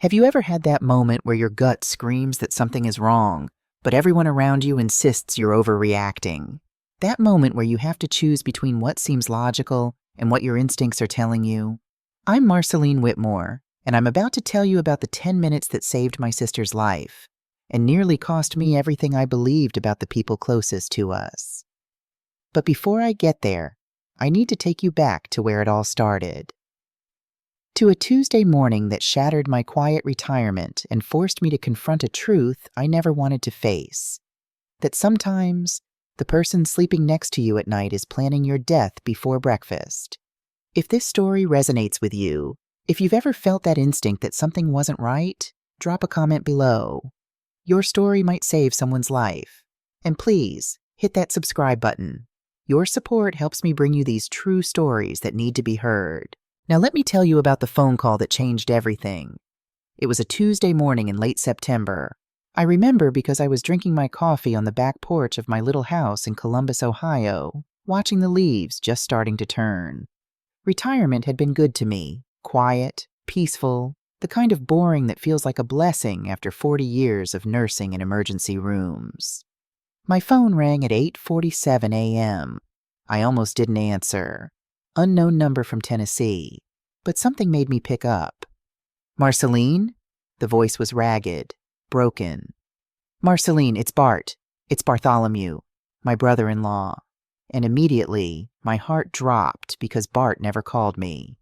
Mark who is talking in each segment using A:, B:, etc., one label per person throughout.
A: Have you ever had that moment where your gut screams that something is wrong, but everyone around you insists you're overreacting? That moment where you have to choose between what seems logical and what your instincts are telling you? I'm Marceline Whitmore, and I'm about to tell you about the 10 minutes that saved my sister's life and nearly cost me everything I believed about the people closest to us. But before I get there, I need to take you back to where it all started. To a Tuesday morning that shattered my quiet retirement and forced me to confront a truth I never wanted to face. That sometimes the person sleeping next to you at night is planning your death before breakfast. If this story resonates with you, if you've ever felt that instinct that something wasn't right, drop a comment below. Your story might save someone's life. And please, hit that subscribe button. Your support helps me bring you these true stories that need to be heard. Now let me tell you about the phone call that changed everything. It was a Tuesday morning in late September. I remember because I was drinking my coffee on the back porch of my little house in Columbus, Ohio, watching the leaves just starting to turn. Retirement had been good to me, quiet, peaceful, the kind of boring that feels like a blessing after 40 years of nursing in emergency rooms. My phone rang at 8:47 a.m. I almost didn't answer. Unknown number from Tennessee, but something made me pick up. Marceline? The voice was ragged, broken. Marceline, it's Bart. It's Bartholomew, my brother-in-law. And immediately, my heart dropped because Bart never called me.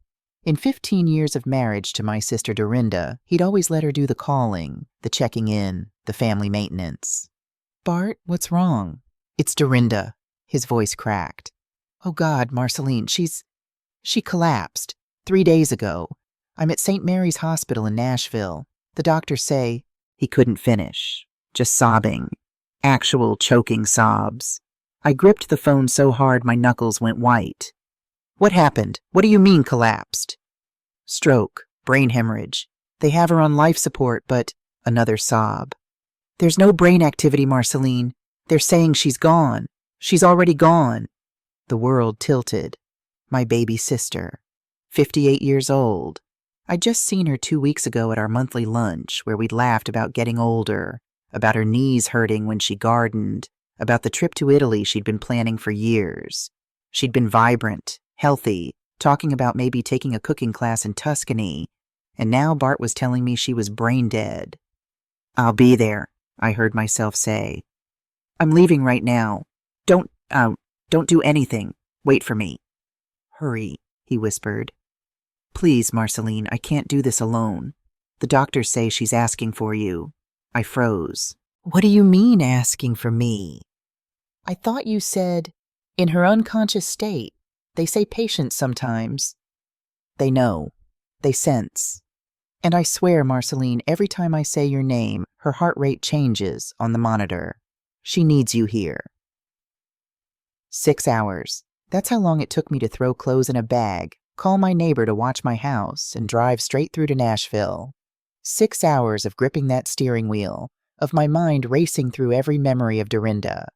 A: In 15 years of marriage to my sister Dorinda, he'd always let her do the calling, the checking in, the family maintenance. Bart, what's wrong? It's Dorinda. His voice cracked. Oh God, Marceline, she collapsed 3 days ago. I'm at St. Mary's Hospital in Nashville. The doctors say he couldn't finish, just sobbing, actual choking sobs. I gripped the phone so hard my knuckles went white. What happened? What do you mean collapsed? Stroke, brain hemorrhage. They have her on life support, but another sob. There's no brain activity, Marceline. They're saying she's gone. She's already gone. The world tilted. My baby sister, 58 years old. I'd just seen her 2 weeks ago at our monthly lunch where we'd laughed about getting older, about her knees hurting when she gardened, about the trip to Italy she'd been planning for years. She'd been vibrant, healthy, talking about maybe taking a cooking class in Tuscany, and now Bart was telling me she was brain dead. I'll be there, I heard myself say. I'm leaving right now. Don't do anything. Wait for me. Hurry, he whispered. Please, Marceline, I can't do this alone. The doctors say she's asking for you. I froze. What do you mean asking for me? I thought you said, in her unconscious state. They say patients sometimes. They know. They sense. And I swear, Marceline, every time I say your name, her heart rate changes on the monitor. She needs you here. 6 hours. That's how long it took me to throw clothes in a bag, call my neighbor to watch my house, and drive straight through to Nashville. 6 hours of gripping that steering wheel, of my mind racing through every memory of Dorinda.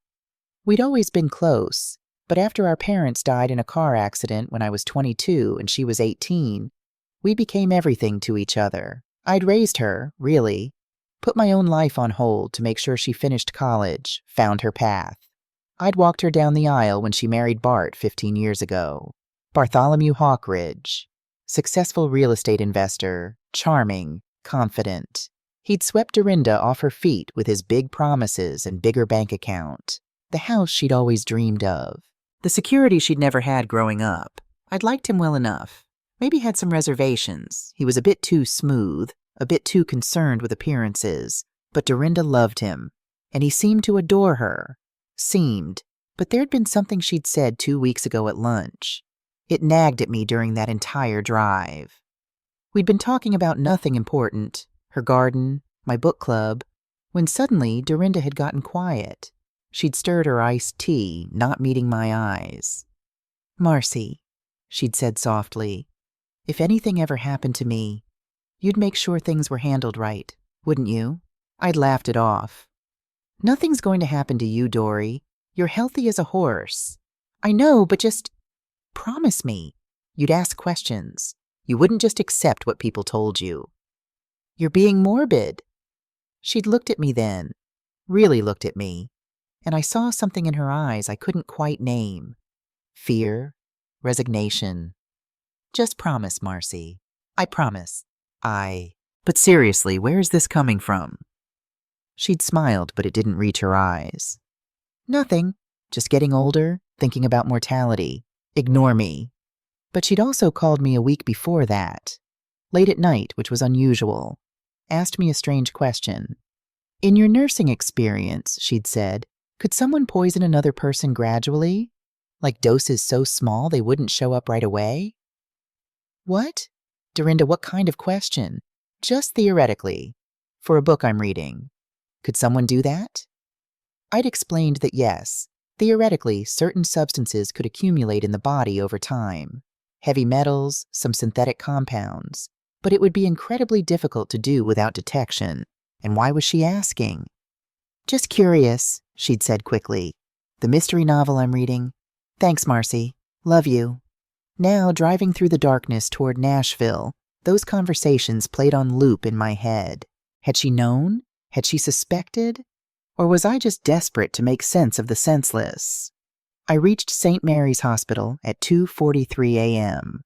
A: We'd always been close, but after our parents died in a car accident when I was 22 and she was 18, we became everything to each other. I'd raised her, really, put my own life on hold to make sure she finished college, found her path. I'd walked her down the aisle when she married Bart 15 years ago. Bartholomew Hawkridge, successful real estate investor, charming, confident. He'd swept Dorinda off her feet with his big promises and bigger bank account. The house she'd always dreamed of. The security she'd never had growing up. I'd liked him well enough. Maybe had some reservations. He was a bit too smooth, a bit too concerned with appearances. But Dorinda loved him, and he seemed to adore her. But there'd been something she'd said 2 weeks ago at lunch. It nagged at me during that entire drive. We'd been talking about nothing important, her garden, my book club, when suddenly Dorinda had gotten quiet. She'd stirred her iced tea, not meeting my eyes. Marcy, she'd said softly, if anything ever happened to me, you'd make sure things were handled right, wouldn't you? I'd laughed it off. Nothing's going to happen to you, Dory. You're healthy as a horse. I know, but just promise me. You'd ask questions. You wouldn't just accept what people told you. You're being morbid. She'd looked at me then, really looked at me, and I saw something in her eyes I couldn't quite name. Fear, resignation. Just promise, Marcy. I promise. But seriously, where is this coming from? She'd smiled, but it didn't reach her eyes. Nothing. Just getting older, thinking about mortality. Ignore me. But she'd also called me a week before that, late at night, which was unusual. Asked me a strange question. In your nursing experience, she'd said, could someone poison another person gradually? Like doses so small they wouldn't show up right away? What? Dorinda, what kind of question? Just theoretically. For a book I'm reading. Could someone do that? I'd explained that yes, theoretically, certain substances could accumulate in the body over time. Heavy metals, some synthetic compounds. But it would be incredibly difficult to do without detection. And why was she asking? Just curious, she'd said quickly. The mystery novel I'm reading. Thanks, Marcy. Love you. Now, driving through the darkness toward Nashville, those conversations played on loop in my head. Had she known? Had she suspected? Or was I just desperate to make sense of the senseless? I reached St. Mary's Hospital at 2:43 a.m.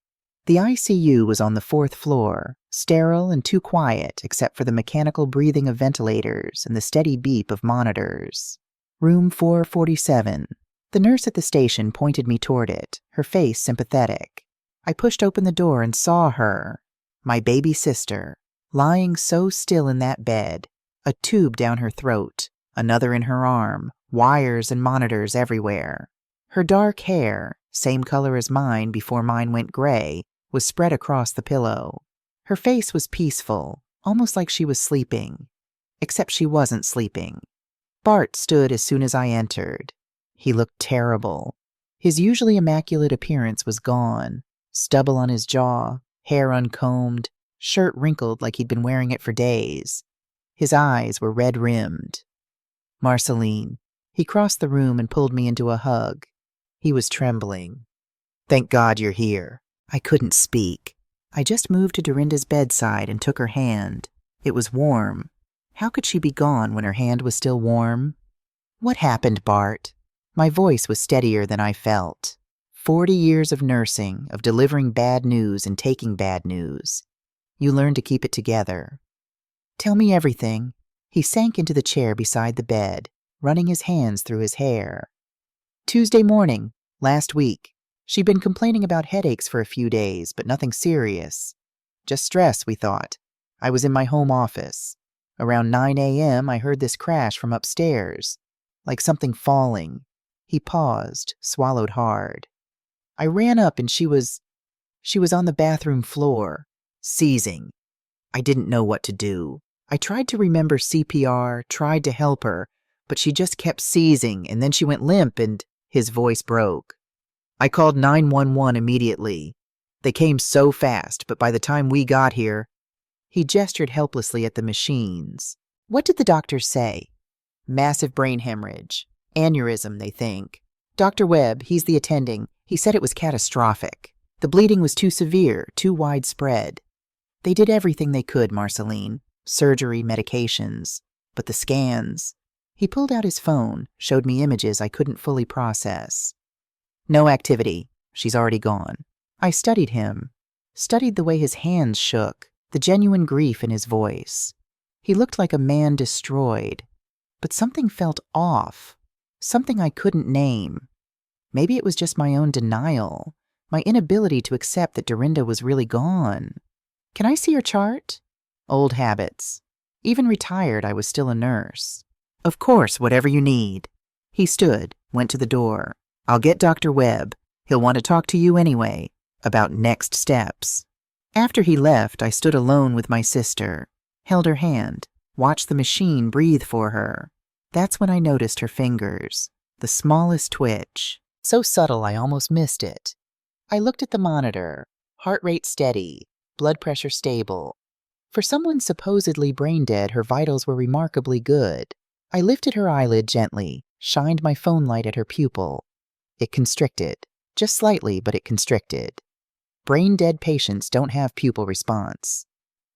A: The ICU was on the 4th floor, sterile and too quiet except for the mechanical breathing of ventilators and the steady beep of monitors. Room 447. The nurse at the station pointed me toward it, her face sympathetic. I pushed open the door and saw her, my baby sister, lying so still in that bed, a tube down her throat, another in her arm, wires and monitors everywhere. Her dark hair, same color as mine before mine went gray, was spread across the pillow. Her face was peaceful, almost like she was sleeping. Except she wasn't sleeping. Bart stood as soon as I entered. He looked terrible. His usually immaculate appearance was gone. Stubble on his jaw, hair uncombed, shirt wrinkled like he'd been wearing it for days. His eyes were red-rimmed. Marceline. He crossed the room and pulled me into a hug. He was trembling. Thank God you're here. I couldn't speak. I just moved to Dorinda's bedside and took her hand. It was warm. How could she be gone when her hand was still warm? What happened, Bart? My voice was steadier than I felt. 40 years of nursing, of delivering bad news and taking bad news. You learn to keep it together. Tell me everything. He sank into the chair beside the bed, running his hands through his hair. Tuesday morning, last week. She'd been complaining about headaches for a few days, but nothing serious. Just stress, we thought. I was in my home office. Around 9 a.m., I heard this crash from upstairs, like something falling. He paused, swallowed hard. I ran up and she was on the bathroom floor, seizing. I didn't know what to do. I tried to remember CPR, tried to help her, but she just kept seizing, and then she went limp and his voice broke. I called 911 immediately. They came so fast, but by the time we got here, he gestured helplessly at the machines. What did the doctors say? Massive brain hemorrhage. Aneurysm, they think. Dr. Webb, he's the attending, he said it was catastrophic. The bleeding was too severe, too widespread. They did everything they could, Marceline. Surgery, medications. But the scans. He pulled out his phone, showed me images I couldn't fully process. No activity. She's already gone. I studied him. Studied the way his hands shook, the genuine grief in his voice. He looked like a man destroyed. But something felt off. Something I couldn't name. Maybe it was just my own denial. My inability to accept that Dorinda was really gone. Can I see your chart? Old habits. Even retired, I was still a nurse. Of course, whatever you need. He stood, went to the door. I'll get Dr. Webb. He'll want to talk to you anyway, about next steps. After he left, I stood alone with my sister, held her hand, watched the machine breathe for her. That's when I noticed her fingers, the smallest twitch, so subtle I almost missed it. I looked at the monitor, heart rate steady, blood pressure stable. For someone supposedly brain dead, her vitals were remarkably good. I lifted her eyelid gently, shined my phone light at her pupil. It constricted. Just slightly, but it constricted. Brain-dead patients don't have pupil response.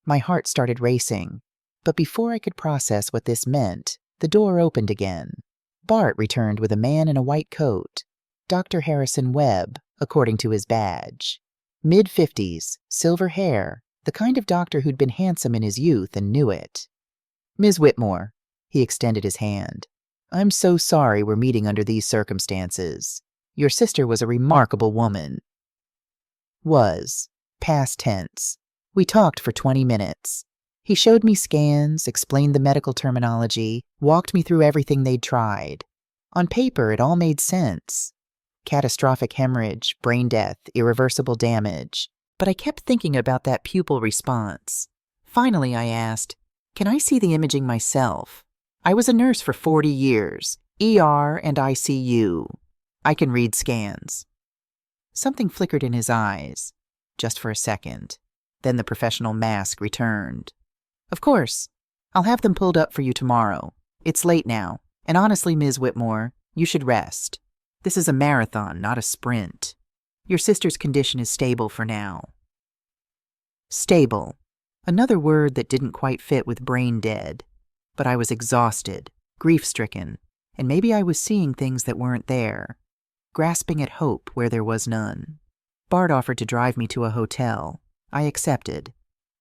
A: My heart started racing, but before I could process what this meant, the door opened again. Bart returned with a man in a white coat, Dr. Harrison Webb, according to his badge. Mid-50s, silver hair, the kind of doctor who'd been handsome in his youth and knew it. "Ms. Whitmore," he extended his hand. "I'm so sorry we're meeting under these circumstances. Your sister was a remarkable woman." Was. Past tense. We talked for 20 minutes. He showed me scans, explained the medical terminology, walked me through everything they'd tried. On paper, it all made sense. Catastrophic hemorrhage, brain death, irreversible damage. But I kept thinking about that pupil response. Finally, I asked, "Can I see the imaging myself? I was a nurse for 40 years, ER and ICU. I can read scans." Something flickered in his eyes, just for a second. Then the professional mask returned. "Of course. I'll have them pulled up for you tomorrow. It's late now, and honestly, Ms. Whitmore, you should rest. This is a marathon, not a sprint. Your sister's condition is stable for now." Stable. Another word that didn't quite fit with brain dead. But I was exhausted, grief-stricken, and maybe I was seeing things that weren't there, grasping at hope where there was none. Bart offered to drive me to a hotel. I accepted.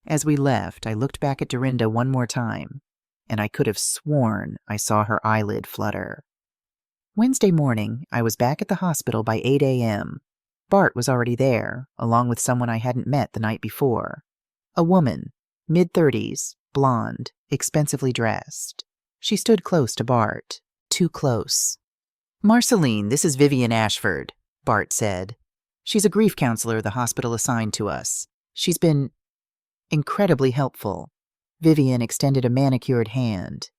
A: As we left, I looked back at Dorinda one more time, and I could have sworn I saw her eyelid flutter. Wednesday morning, I was back at the hospital by 8 a.m. Bart was already there, along with someone I hadn't met the night before. A woman, mid-30s, blonde, expensively dressed. She stood close to Bart. Too close. "Marceline, this is Vivian Ashford," Bart said. "She's a grief counselor the hospital assigned to us. She's been incredibly helpful." Vivian extended a manicured hand.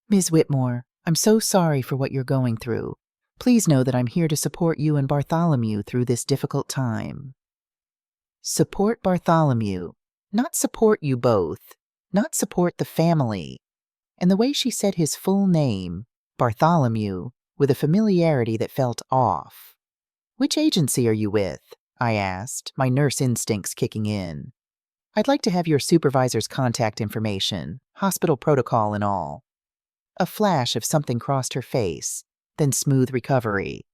A: "Ms. Whitmore, I'm so sorry for what you're going through. Please know that I'm here to support you and Bartholomew through this difficult time." Support Bartholomew. Not support you both. Not support the family. And the way she said his full name, Bartholomew, with a familiarity that felt off. "Which agency are you with?" I asked, my nurse instincts kicking in. "I'd like to have your supervisor's contact information, hospital protocol and all." A flash of something crossed her face, then smooth recovery.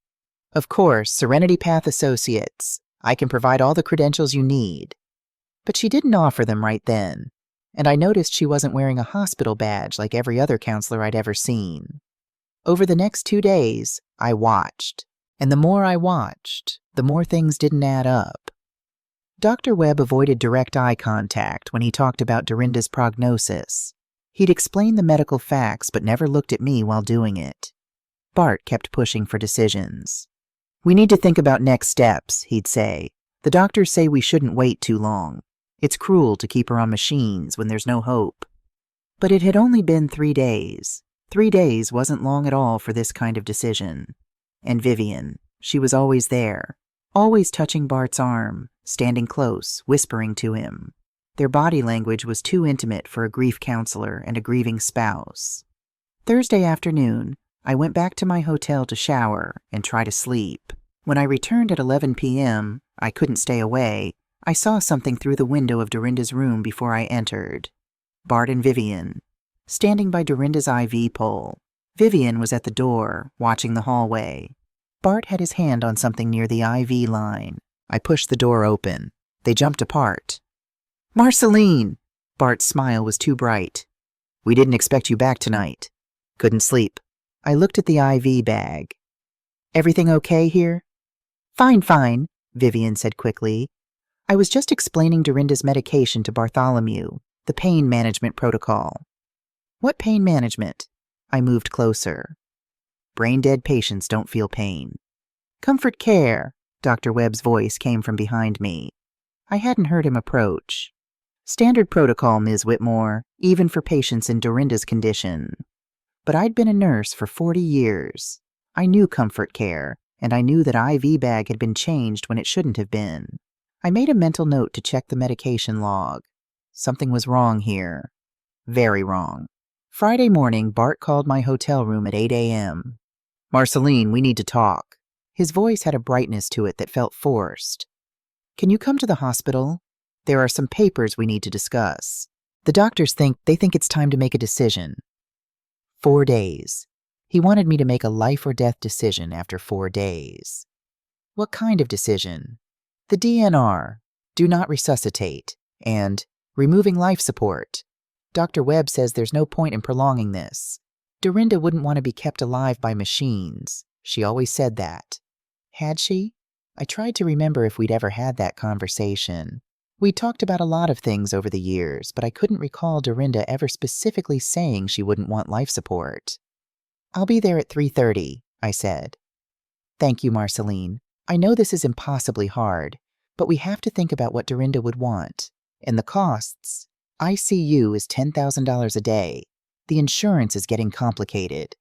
A: "Of course, Serenity Path Associates. I can provide all the credentials you need." But she didn't offer them right then, and I noticed she wasn't wearing a hospital badge like every other counselor I'd ever seen. Over the next 2 days, I watched, and the more I watched, the more things didn't add up. Dr. Webb avoided direct eye contact when he talked about Dorinda's prognosis. He'd explain the medical facts but never looked at me while doing it. Bart kept pushing for decisions. "We need to think about next steps," he'd say. "The doctors say we shouldn't wait too long. It's cruel to keep her on machines when there's no hope." But it had only been 3 days. 3 days wasn't long at all for this kind of decision. And Vivian, she was always there, always touching Bart's arm, standing close, whispering to him. Their body language was too intimate for a grief counselor and a grieving spouse. Thursday afternoon, I went back to my hotel to shower and try to sleep. When I returned at 11 p.m., I couldn't stay away. I saw something through the window of Dorinda's room before I entered. Bart and Vivian, standing by Dorinda's IV pole. Vivian was at the door, watching the hallway. Bart had his hand on something near the IV line. I pushed the door open. They jumped apart. "Marceline!" Bart's smile was too bright. "We didn't expect you back tonight." "Couldn't sleep." I looked at the IV bag. "Everything okay here?" "Fine, fine," Vivian said quickly. "I was just explaining Dorinda's medication to Bartholomew, the pain management protocol." "What pain management?" I moved closer. "Brain-dead patients don't feel pain." "Comfort care," Dr. Webb's voice came from behind me. I hadn't heard him approach. "Standard protocol, Ms. Whitmore, even for patients in Dorinda's condition." But I'd been a nurse for 40 years. I knew comfort care, and I knew that IV bag had been changed when it shouldn't have been. I made a mental note to check the medication log. Something was wrong here. Very wrong. Friday morning, Bart called my hotel room at 8 a.m. "Marceline, we need to talk." His voice had a brightness to it that felt forced. "Can you come to the hospital? There are some papers we need to discuss." The doctors think it's time to make a decision. 4 days. He wanted me to make a life or death decision after 4 days. What kind of decision? The DNR, do not resuscitate, and removing life support. Dr. Webb says there's no point in prolonging this. Dorinda wouldn't want to be kept alive by machines. She always said that. Had she? I tried to remember if we'd ever had that conversation. We talked about a lot of things over the years, but I couldn't recall Dorinda ever specifically saying she wouldn't want life support. I'll be there at 3:30, I said. Thank you, Marceline. I know this is impossibly hard, but we have to think about what Dorinda would want. And the costs. ICU is $10,000 a day. The insurance is getting complicated.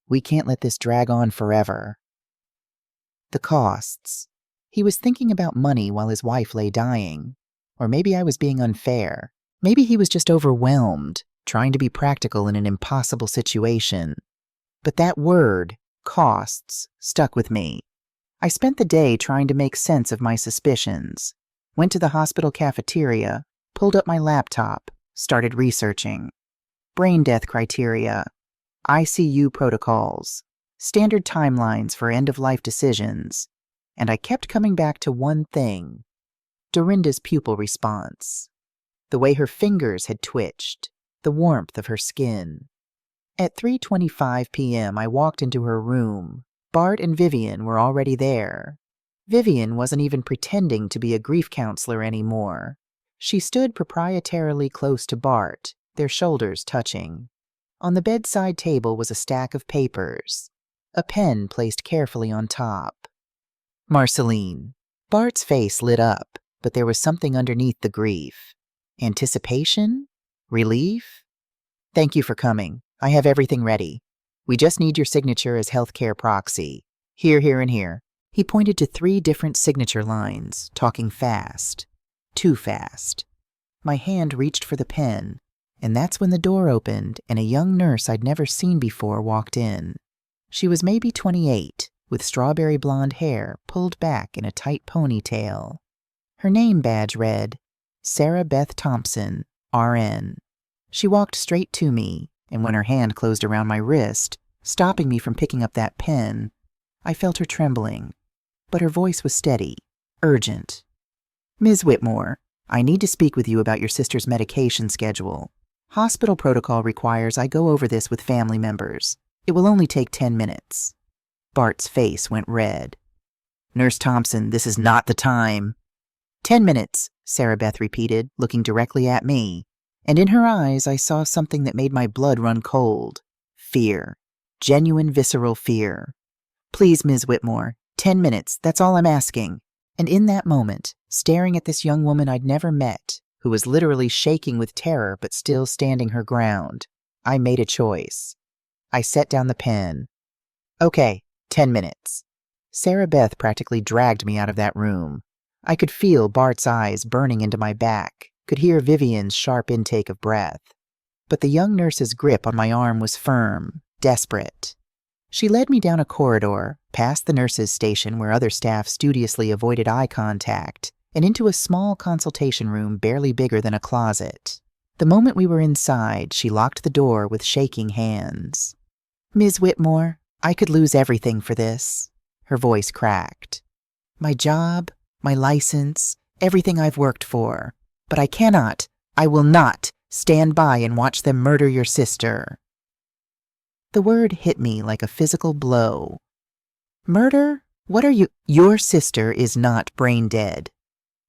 A: We can't let this drag on forever. The costs. He was thinking about money while his wife lay dying. Or maybe I was being unfair. Maybe he was just overwhelmed, trying to be practical in an impossible situation. But that word, costs, stuck with me. I spent the day trying to make sense of my suspicions. Went to the hospital cafeteria, pulled up my laptop, started researching. Brain death criteria, ICU protocols, standard timelines for end-of-life decisions. And I kept coming back to one thing. Dorinda's pupil response. The way her fingers had twitched, the warmth of her skin. At 3:25 p.m., I walked into her room. Bart and Vivian were already there. Vivian wasn't even pretending to be a grief counselor anymore. She stood proprietarily close to Bart, their shoulders touching. On the bedside table was a stack of papers, a pen placed carefully on top. Marceline. Bart's face lit up, but there was something underneath the grief. Anticipation? Relief? Thank you for coming. I have everything ready. We just need your signature as healthcare proxy. Here, here, and here. He pointed to 3 different signature lines, talking fast. Too fast. My hand reached for the pen, and that's when the door opened and a young nurse I'd never seen before walked in. She was maybe 28, with strawberry blonde hair pulled back in a tight ponytail. Her name badge read, Sarah Beth Thompson, RN. She walked straight to me, and when her hand closed around my wrist, stopping me from picking up that pen, I felt her trembling. But her voice was steady, urgent. Ms. Whitmore, I need to speak with you about your sister's medication schedule. Hospital protocol requires I go over this with family members. It will only take 10 minutes. Bart's face went red. Nurse Thompson, this is not the time. 10 minutes, Sarah Beth repeated, looking directly at me. And in her eyes I saw something that made my blood run cold. Fear. Genuine visceral fear. Please, Ms. Whitmore, 10 minutes, that's all I'm asking. And in that moment, staring at this young woman I'd never met, who was literally shaking with terror but still standing her ground, I made a choice. I set down the pen. Okay, 10 minutes. Sarah Beth practically dragged me out of that room. I could feel Bart's eyes burning into my back, could hear Vivian's sharp intake of breath. But the young nurse's grip on my arm was firm, desperate. She led me down a corridor, past the nurse's station where other staff studiously avoided eye contact, and into a small consultation room barely bigger than a closet. The moment we were inside, she locked the door with shaking hands. Ms. Whitmore, I could lose everything for this. Her voice cracked. My job, my license, everything I've worked for. But I cannot, I will not, stand by and watch them murder your sister. The word hit me like a physical blow. Murder? What are you? Your sister is not brain dead.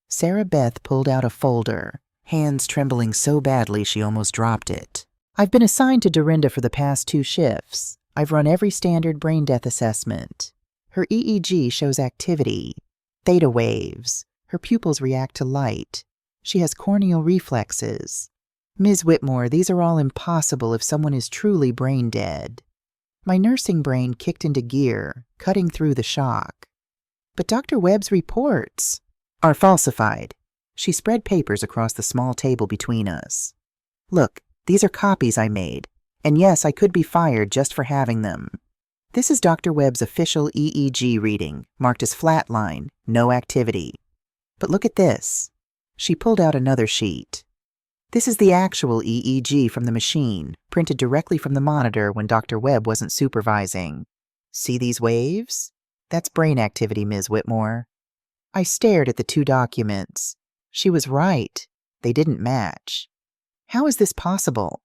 A: Sarah Beth pulled out a folder, hands trembling so badly she almost dropped it. I've been assigned to Dorinda for the past 2 shifts. I've run every standard brain death assessment. Her EEG shows activity, theta waves. Her pupils react to light. She has corneal reflexes. Ms. Whitmore, these are all impossible if someone is truly brain dead. My nursing brain kicked into gear, cutting through the shock. But Dr. Webb's reports are falsified. She spread papers across the small table between us. Look, these are copies I made. And yes, I could be fired just for having them. This is Dr. Webb's official EEG reading, marked as flatline, no activity. But look at this. She pulled out another sheet. This is the actual EEG from the machine, printed directly from the monitor when Dr. Webb wasn't supervising. See these waves? That's brain activity, Ms. Whitmore. I stared at the two documents. She was right. They didn't match. How is this possible?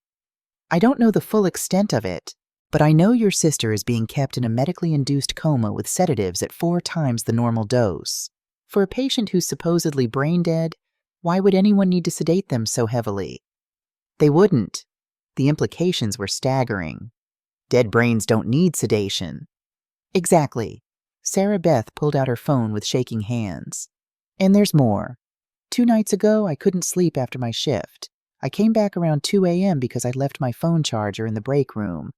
A: I don't know the full extent of it, but I know your sister is being kept in a medically induced coma with sedatives at 4 times the normal dose. For a patient who's supposedly brain dead, why would anyone need to sedate them so heavily? They wouldn't. The implications were staggering. Dead brains don't need sedation. Exactly. Sarah Beth pulled out her phone with shaking hands. And there's more. 2 nights ago, I couldn't sleep after my shift. I came back around 2 a.m. because I'd left my phone charger in the break room.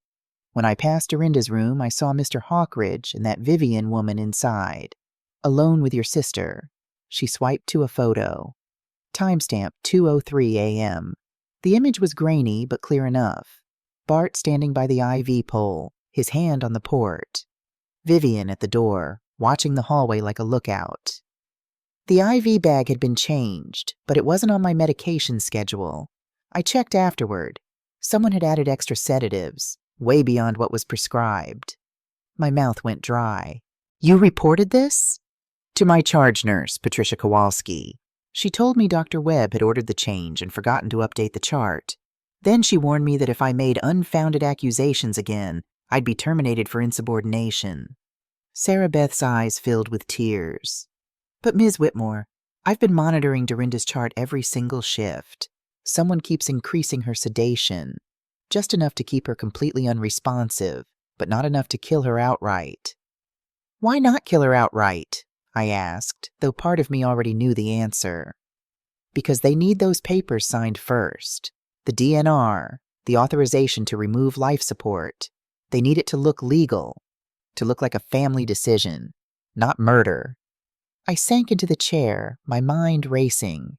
A: When I passed Dorinda's room, I saw Mr. Hawkridge and that Vivian woman inside. Alone with your sister. She swiped to a photo. Timestamp 2:03 a.m. The image was grainy but clear enough. Bart standing by the IV pole, his hand on the port. Vivian at the door, watching the hallway like a lookout. The IV bag had been changed, but it wasn't on my medication schedule. I checked afterward. Someone had added extra sedatives, way beyond what was prescribed. My mouth went dry. You reported this? To my charge nurse, Patricia Kowalski. She told me Dr. Webb had ordered the change and forgotten to update the chart. Then she warned me that if I made unfounded accusations again, I'd be terminated for insubordination. Sarah Beth's eyes filled with tears. But Ms. Whitmore, I've been monitoring Dorinda's chart every single shift. Someone keeps increasing her sedation, just enough to keep her completely unresponsive, but not enough to kill her outright. Why not kill her outright? I asked, though part of me already knew the answer. Because they need those papers signed first. The DNR, the authorization to remove life support. They need it to look legal, to look like a family decision, not murder. I sank into the chair, my mind racing.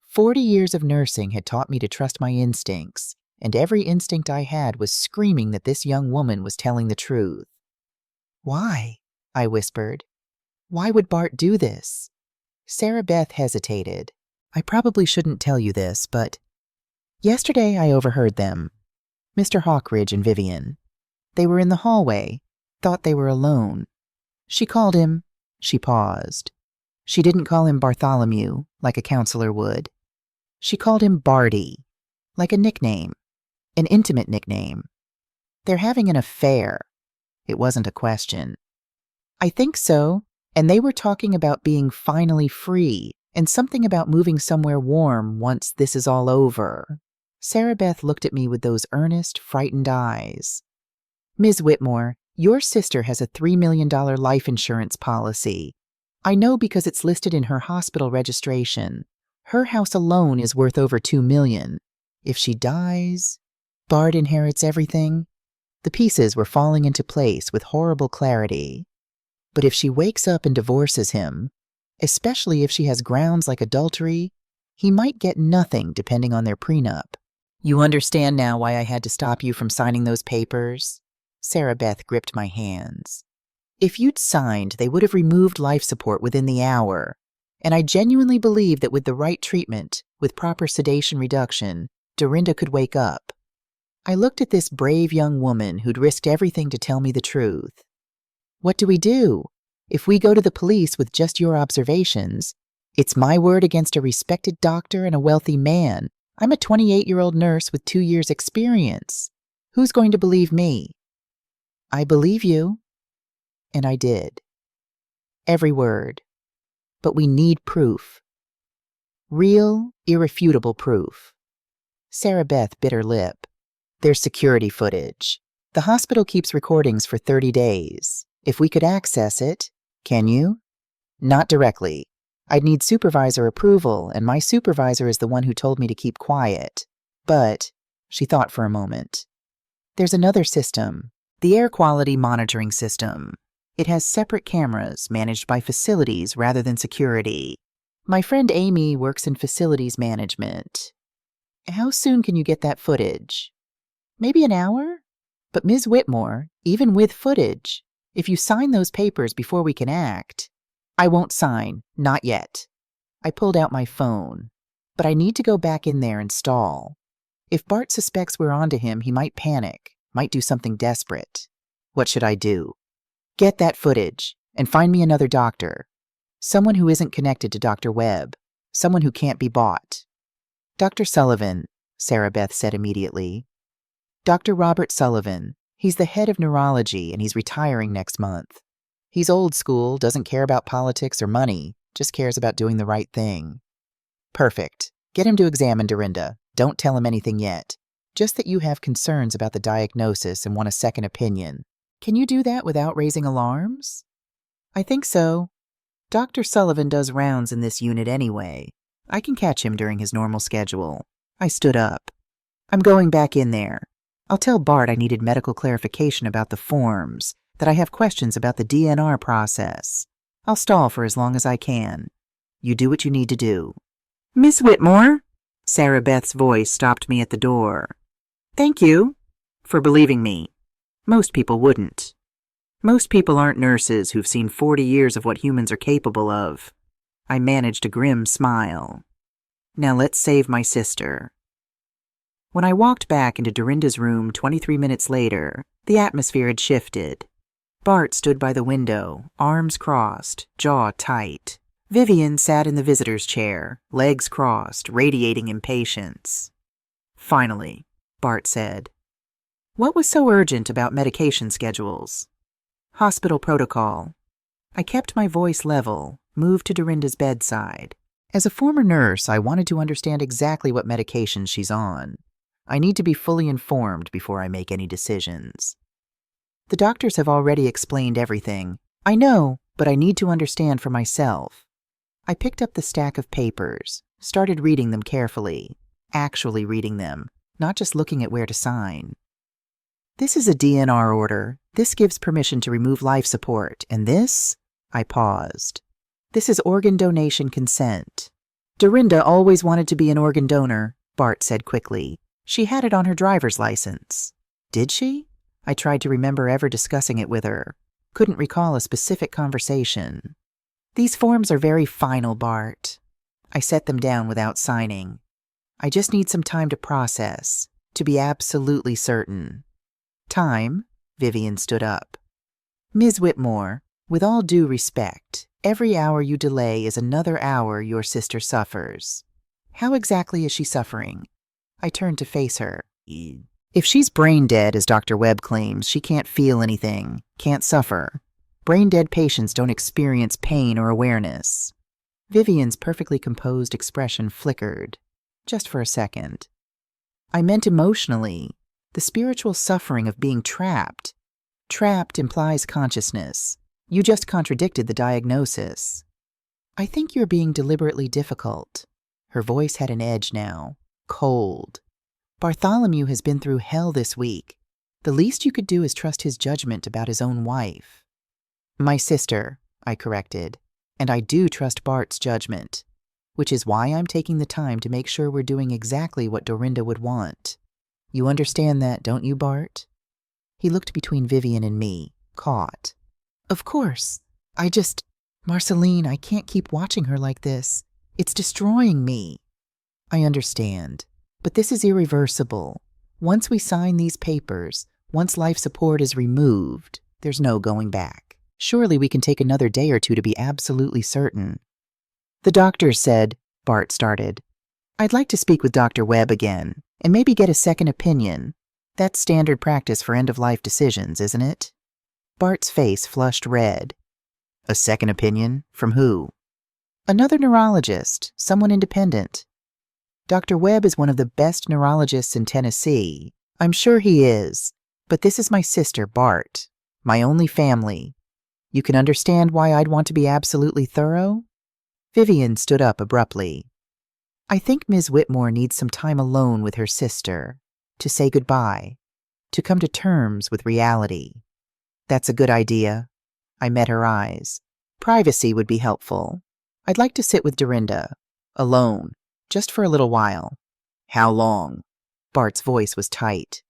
A: 40 years of nursing had taught me to trust my instincts, and every instinct I had was screaming that this young woman was telling the truth. Why? I whispered. Why would Bart do this? Sarah Beth hesitated. I probably shouldn't tell you this, but yesterday I overheard them. Mr. Hawkridge and Vivian. They were in the hallway, thought they were alone. She called him. She paused. She didn't call him Bartholomew, like a counselor would. She called him Barty, like a nickname, an intimate nickname. They're having an affair. It wasn't a question. I think so. And they were talking about being finally free, and something about moving somewhere warm once this is all over. Sarah Beth looked at me with those earnest, frightened eyes. Ms. Whitmore, your sister has a $3 million life insurance policy. I know because it's listed in her hospital registration. Her house alone is worth over $2 million. If she dies, Bart inherits everything. The pieces were falling into place with horrible clarity. But if she wakes up and divorces him, especially if she has grounds like adultery, he might get nothing depending on their prenup. You understand now why I had to stop you from signing those papers? Sarah Beth gripped my hands. If you'd signed, they would have removed life support within the hour. And I genuinely believe that with the right treatment, with proper sedation reduction, Dorinda could wake up. I looked at this brave young woman who'd risked everything to tell me the truth. What do we do? If we go to the police with just your observations, it's my word against a respected doctor and a wealthy man. I'm a 28-year-old nurse with 2 years' experience. Who's going to believe me? I believe you. And I did. Every word. But we need proof. Real, irrefutable proof. Sarah Beth bit her lip. There's security footage. The hospital keeps recordings for 30 days. If we could access it, can you? Not directly. I'd need supervisor approval, and my supervisor is the one who told me to keep quiet. But, she thought for a moment, there's another system, the air quality monitoring system. It has separate cameras managed by facilities rather than security. My friend Amy works in facilities management. How soon can you get that footage? Maybe an hour? But Ms. Whitmore, even with footage, if you sign those papers before we can act, I won't sign, not yet. I pulled out my phone. but I need to go back in there and stall. If Bart suspects we're onto him, he might panic, might do something desperate. What should I do? Get that footage and find me another doctor. Someone who isn't connected to Dr. Webb. Someone who can't be bought. Dr. Sullivan, Sarah Beth said immediately. Dr. Robert Sullivan. He's the head of neurology and he's retiring next month. He's old school, doesn't care about politics or money, just cares about doing the right thing. Perfect. Get him to examine Dorinda. Don't tell him anything yet. Just that you have concerns about the diagnosis and want a second opinion. Can you do that without raising alarms? I think so. Dr. Sullivan does rounds in this unit anyway. I can catch him during his normal schedule. I stood up. I'm going back in there. I'll tell Bart I needed medical clarification about the forms, that I have questions about the DNR process. I'll stall for as long as I can. You do what you need to do. Miss Whitmore? Sarah Beth's voice stopped me at the door. Thank you for believing me. Most people wouldn't. Most people aren't nurses who've seen 40 years of what humans are capable of. I managed a grim smile. Now let's save my sister. When I walked back into Dorinda's room 23 minutes later, the atmosphere had shifted. Bart stood by the window, arms crossed, jaw tight. Vivian sat in the visitor's chair, legs crossed, radiating impatience. Finally, Bart said. What was so urgent about medication schedules? Hospital protocol. I kept my voice level, moved to Dorinda's bedside. As a former nurse, I wanted to understand exactly what medications she's on. I need to be fully informed before I make any decisions. The doctors have already explained everything. I know, but I need to understand for myself. I picked up the stack of papers, started reading them carefully, actually reading them, not just looking at where to sign. This is a DNR order. This gives permission to remove life support, and this? I paused. This is organ donation consent. Dorinda always wanted to be an organ donor, Bart said quickly. She had it on her driver's license. Did she? I tried to remember ever discussing it with her. Couldn't recall a specific conversation. These forms are very final, Bart. I set them down without signing. I just need some time to process, to be absolutely certain. Time? Vivian stood up. Ms. Whitmore, with all due respect, every hour you delay is another hour your sister suffers. How exactly is she suffering? I turned to face her. If she's brain dead, as Dr. Webb claims, she can't feel anything, can't suffer. Brain-dead patients don't experience pain or awareness. Vivian's perfectly composed expression flickered, just for a second. I meant emotionally, the spiritual suffering of being trapped. Trapped implies consciousness. You just contradicted the diagnosis. I think you're being deliberately difficult. Her voice had an edge now. Cold. Bartholomew has been through hell this week. The least you could do is trust his judgment about his own wife. My sister, I corrected, and I do trust Bart's judgment, which is why I'm taking the time to make sure we're doing exactly what Dorinda would want. You understand that, don't you, Bart? He looked between Vivian and me, caught. Of course. Marceline, I can't keep watching her like this. It's destroying me. I understand, but this is irreversible. Once we sign these papers, once life support is removed, there's no going back. Surely we can take another day or two to be absolutely certain. The doctor said, Bart started, I'd like to speak with Dr. Webb again, and maybe get a second opinion. That's standard practice for end-of-life decisions, isn't it? Bart's face flushed red. A second opinion? From who? Another neurologist, someone independent. Dr. Webb is one of the best neurologists in Tennessee. I'm sure he is. But this is my sister, Bart. My only family. You can understand why I'd want to be absolutely thorough? Vivian stood up abruptly. I think Ms. Whitmore needs some time alone with her sister. To say goodbye. To come to terms with reality. That's a good idea. I met her eyes. Privacy would be helpful. I'd like to sit with Dorinda. Alone. Just for a little while. How long? Bart's voice was tight.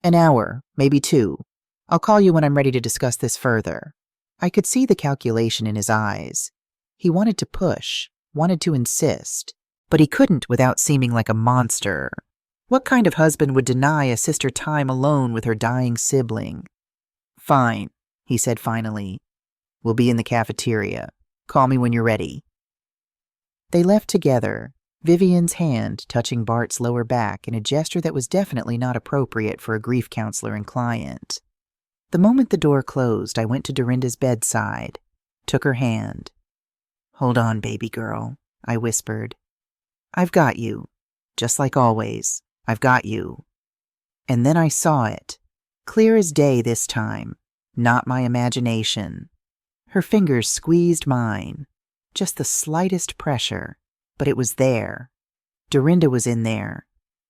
A: An hour, maybe 2. I'll call you when I'm ready to discuss this further. I could see the calculation in his eyes. He wanted to push, wanted to insist, But he couldn't without seeming like a monster. What kind of husband would deny a sister time alone with her dying sibling? "Fine," he said finally. "We'll be in the cafeteria. Call me when you're ready." They left together, Vivian's hand touching Bart's lower back in a gesture that was definitely not appropriate for a grief counselor and client. The moment the door closed, I went to Dorinda's bedside, took her hand. "Hold on, baby girl," I whispered. "I've got you. Just like always, I've got you." And then I saw it, clear as day this time, not my imagination. Her fingers squeezed mine, just the slightest pressure, but it was there. Dorinda was in there,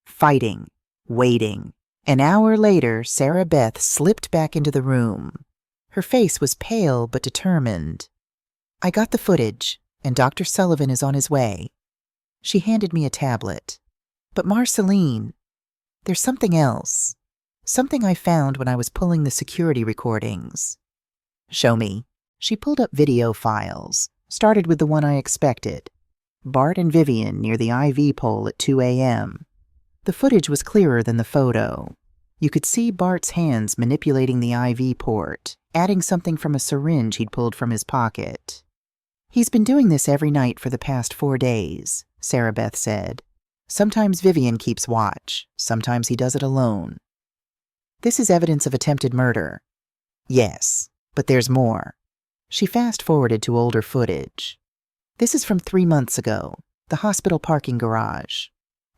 A: fighting, waiting. An hour later, Sarah Beth slipped back into the room. Her face was pale but determined. "I got the footage, and Dr. Sullivan is on his way." She handed me a tablet. "But Marceline, there's something else. Something I found when I was pulling the security recordings." "Show me." She pulled up video files, started with the one I expected. Bart and Vivian near the IV pole at 2 a.m. The footage was clearer than the photo. You could see Bart's hands manipulating the IV port, adding something from a syringe he'd pulled from his pocket. "He's been doing this every night for the past 4 days, Sarah Beth said. "Sometimes Vivian keeps watch. Sometimes he does it alone." "This is evidence of attempted murder." "Yes, but there's more." She fast-forwarded to older footage. "This is from 3 months ago, the hospital parking garage.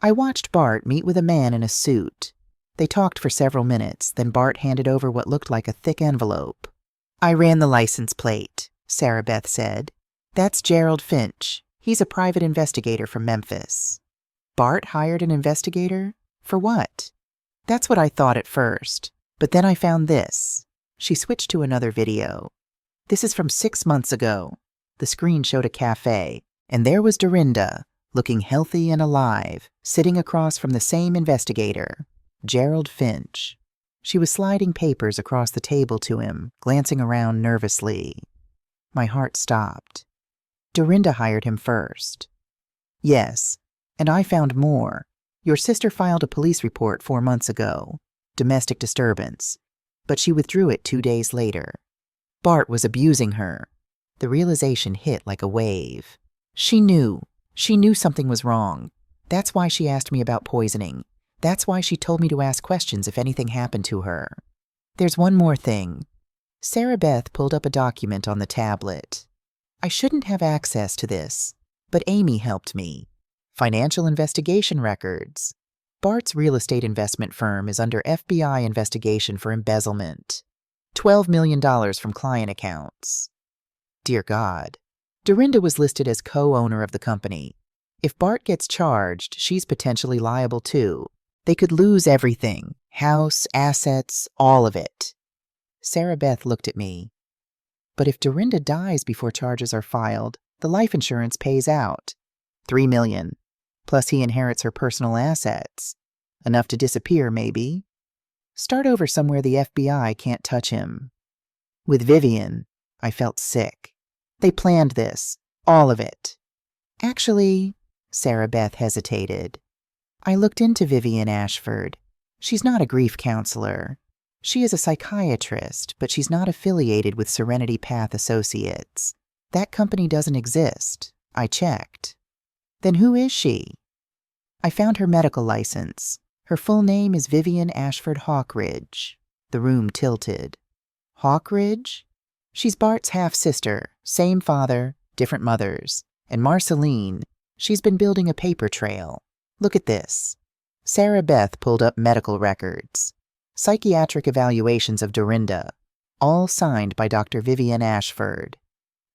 A: I watched Bart meet with a man in a suit. They talked for several minutes, then Bart handed over what looked like a thick envelope. "I ran the license plate," Sarah Beth said. "That's Gerald Finch. He's a private investigator from Memphis." "Bart hired an investigator? For what?" "That's what I thought at first. But then I found this." She switched to another video. "This is from 6 months ago." The screen showed a cafe, and there was Dorinda, looking healthy and alive, sitting across from the same investigator, Gerald Finch. She was sliding papers across the table to him, glancing around nervously. My heart stopped. "Dorinda hired him first." "Yes, and I found more. Your sister filed a police report 4 months ago, domestic disturbance, but she withdrew it 2 days later. Bart was abusing her." The realization hit like a wave. She knew something was wrong. That's why she asked me about poisoning. That's why she told me to ask questions if anything happened to her. "There's one more thing." Sarah Beth pulled up a document on the tablet. "I shouldn't have access to this, but Amy helped me. Financial investigation records. Bart's real estate investment firm is under FBI investigation for embezzlement. $12 million from client accounts." Dear God. Dorinda was listed as co-owner of the company. If Bart gets charged, she's potentially liable too. They could lose everything. House, assets, all of it. Sarah Beth looked at me. "But if Dorinda dies before charges are filed, the life insurance pays out. $3 million. Plus he inherits her personal assets. Enough to disappear, maybe. Start over somewhere the FBI can't touch him." With Vivian, I felt sick. They planned this, all of it. "Actually," Sarah Beth hesitated. "I looked into Vivian Ashford. She's not a grief counselor. She is a psychiatrist, but she's not affiliated with Serenity Path Associates. That company doesn't exist. I checked." "Then who is she?" "I found her medical license. Her full name is Vivian Ashford Hawkridge." The room tilted. "Hawkridge? She's Bart's half-sister, same father, different mothers. And Marceline, she's been building a paper trail. Look at this." Sarah Beth pulled up medical records. Psychiatric evaluations of Dorinda, all signed by Dr. Vivian Ashford.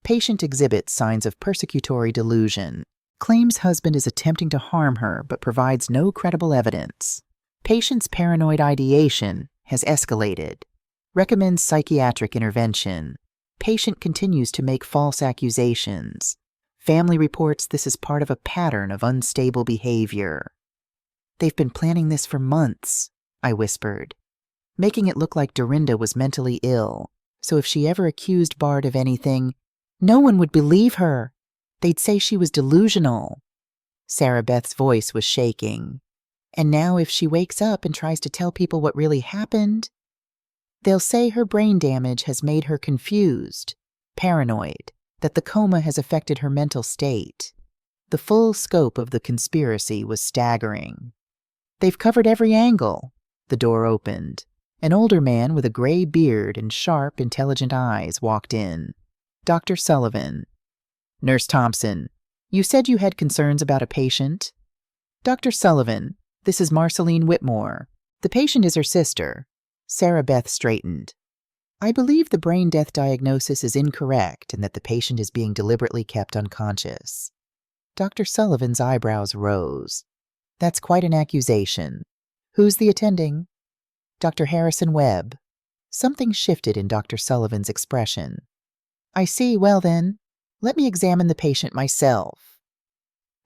A: Patient exhibits signs of persecutory delusion. Claims husband is attempting to harm her but provides no credible evidence. Patient's paranoid ideation has escalated. Recommends psychiatric intervention. Patient continues to make false accusations. Family reports this is part of a pattern of unstable behavior. "They've been planning this for months," I whispered, making it look like Dorinda was mentally ill, so if she ever accused Bart of anything, no one would believe her. They'd say she was delusional. Sarah Beth's voice was shaking. And now if she wakes up and tries to tell people what really happened, they'll say her brain damage has made her confused, paranoid, that the coma has affected her mental state. The full scope of the conspiracy was staggering. They've covered every angle. The door opened. An older man with a gray beard and sharp, intelligent eyes walked in. Dr. Sullivan. Nurse Thompson, you said you had concerns about a patient? Dr. Sullivan, this is Marceline Whitmore. The patient is her sister. Sarah Beth straightened. I believe the brain death diagnosis is incorrect and that the patient is being deliberately kept unconscious. Dr. Sullivan's eyebrows rose. That's quite an accusation. Who's the attending? Dr. Harrison Webb. Something shifted in Dr. Sullivan's expression. I see. Well then, let me examine the patient myself.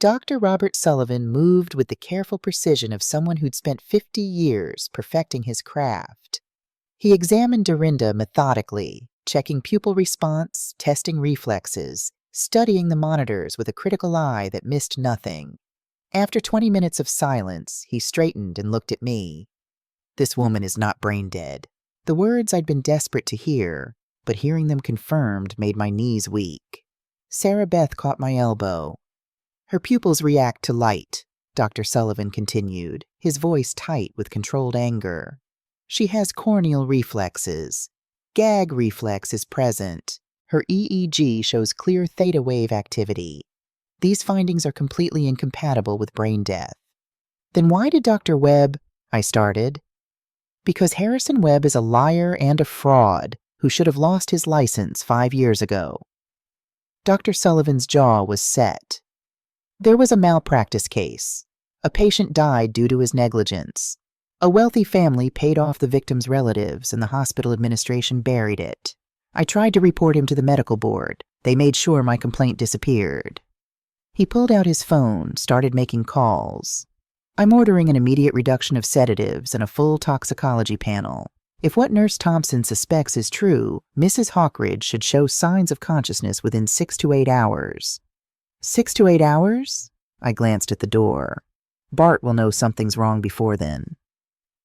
A: Dr. Robert Sullivan moved with the careful precision of someone who'd spent 50 years perfecting his craft. He examined Dorinda methodically, checking pupil response, testing reflexes, studying the monitors with a critical eye that missed nothing. After 20 minutes of silence, he straightened and looked at me. This woman is not brain dead. The words I'd been desperate to hear, but hearing them confirmed made my knees weak. Sarah Beth caught my elbow. Her pupils react to light, Dr. Sullivan continued, his voice tight with controlled anger. She has corneal reflexes. Gag reflex is present. Her EEG shows clear theta wave activity. These findings are completely incompatible with brain death. Then why did Dr. Webb? I started. Because Harrison Webb is a liar and a fraud who should have lost his license 5 years ago. Dr. Sullivan's jaw was set. There was a malpractice case. A patient died due to his negligence. A wealthy family paid off the victim's relatives and the hospital administration buried it. I tried to report him to the medical board. They made sure my complaint disappeared. He pulled out his phone, started making calls. I'm ordering an immediate reduction of sedatives and a full toxicology panel. If what Nurse Thompson suspects is true, Mrs. Hawkridge should show signs of consciousness within 6 to 8 hours. 6 to 8 hours? I glanced at the door. Bart will know something's wrong before then.